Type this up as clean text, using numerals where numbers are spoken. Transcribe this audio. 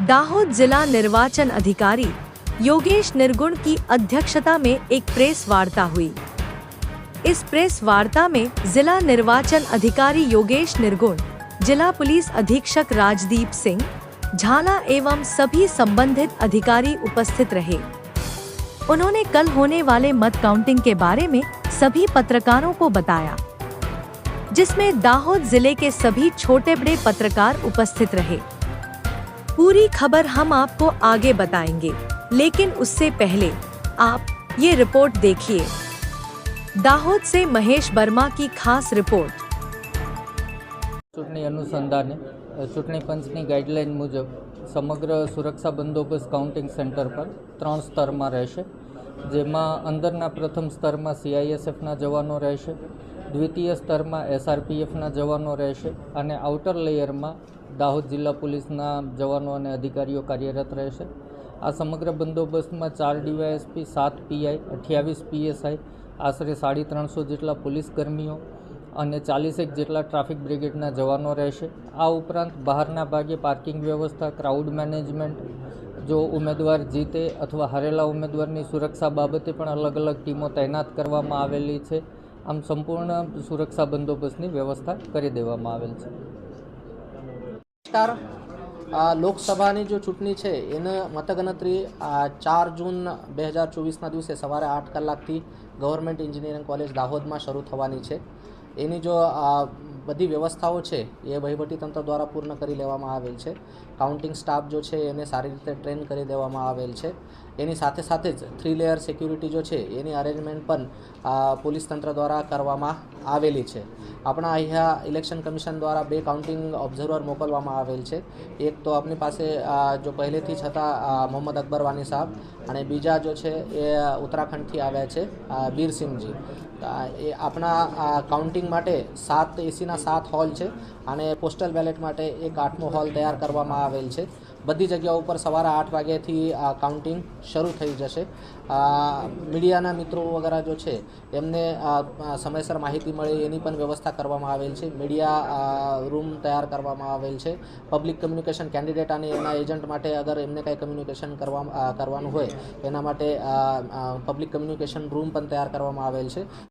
दाहोद जिला निर्वाचन अधिकारी योगेश निर्गुण की अध्यक्षता में एक प्रेस वार्ता हुई। इस प्रेस वार्ता में जिला निर्वाचन अधिकारी योगेश निर्गुण, जिला पुलिस अधीक्षक राजदीप सिंह झाला एवं सभी संबंधित अधिकारी उपस्थित रहे। उन्होंने कल होने वाले मत काउंटिंग के बारे में सभी पत्रकारों को बताया, जिसमें दाहोद जिले के सभी छोटे बड़े पत्रकार उपस्थित रहे। पूरी खबर हम आपको आगे बताएंगे, लेकिन उससे पहले आप ये रिपोर्ट देखिए। दाहोद से महेश वर्मा की खास रिपोर्ट। चूंटणी अनुसंधाने चूंटणी पंचनी गाइडलाइन मुजब समग्र सुरक्षा बंदोबस्त काउंटिंग सेंटर पर 3 स्तर में रहेशे, जेमां अंदरना प्रथम स्तर में CISFना जवानों रहेशे, द्वितीय स्तर में SRPFना जवानों रहेशे अने आउटर लेयर में दाहोद जिला पुलिसना जवानों और अधिकारीओ कार्यरत रहेशे। आ समग्र बंदोबस्त में 4 DYSP, 7 PI, 28 PSI, आश्रे 350 जेटला पुलिस कर्मीओ અને 41 જેટલા ટ્રાફિક બ્રિગેડના જવાનો રહેશે। આ ઉપરાંત બહારના ભાગે પાર્કિંગ વ્યવસ્થા, ક્રાઉડ મેનેજમેન્ટ, જો ઉમેદવાર જીતે અથવા હારેલા ઉમેદવારની સુરક્ષા બાબતે પણ અલગ અલગ ટીમો તૈનાત કરવામાં આવેલી છે। આમ સંપૂર્ણ સુરક્ષા બંદોબસ્તની વ્યવસ્થા કરી દેવામાં આવેલ છે। લોકસભાની जो ચૂંટણી છે એને મતગણતરી 4 જૂન 2024ના દિવસે સવારે 8 કલાકથી ગવર્મેન્ટ એન્જિનિયરિંગ કોલેજ દાહોદમાં શરૂ થવાની છે। એની જો બધી વ્યવસ્થાઓ છે એ વહીવટીતંત્ર દ્વારા પૂર્ણ કરી લેવામાં આવેલ છે। કાઉન્ટિંગ સ્ટાફ જો છે એને સારી રીતે ટ્રેન કરી દેવામાં આવેલ છે। એની સાથે સાથે જ 3 લેયર સિક્યુરિટી જો છે એની અરેન્જમેન્ટ પણ પોલીસ તંત્ર દ્વારા કરવામાં આવેલી છે। આપણા અહીંયા ઇલેક્શન કમિશન દ્વારા 2 કાઉન્ટિંગ ઓબ્ઝર્વર મોકલવામાં આવેલ છે। એક તો આપણી પાસે જો પહેલેથી જ હતા મોહમ્મદ અકબર વાની સાહેબ, અને બીજા જો છે એ ઉત્તરાખંડથી આવ્યા છે બીરસિંહજી। એ આપણા કાઉન્ટિંગ માટે 7 ACના 7 હોલ છે અને પોસ્ટલ બેલેટ માટે એક 8મો હોલ તૈયાર કરવામાં આવેલ છે। બધી જગ્યાઓ ઉપર સવારે 8 વાગ્યાથી કાઉન્ટિંગ શરૂ થઈ જશે। મીડિયાના મિત્રો વગેરે જો છે એમને સમયસર માહિતી મળે એની પણ વ્યવસ્થા કરવામાં આવેલ છે। મીડિયા રૂમ તૈયાર કરવામાં આવેલ છે। પબ્લિક કમ્યુનિકેશન કેન્ડિડેટ અને એના એજન્ટ માટે અગર એમને કંઈ કમ્યુનિકેશન કરવાનું હોય એના માટે પબ્લિક કમ્યુનિકેશન રૂમ પણ તૈયાર કરવામાં આવેલ છે।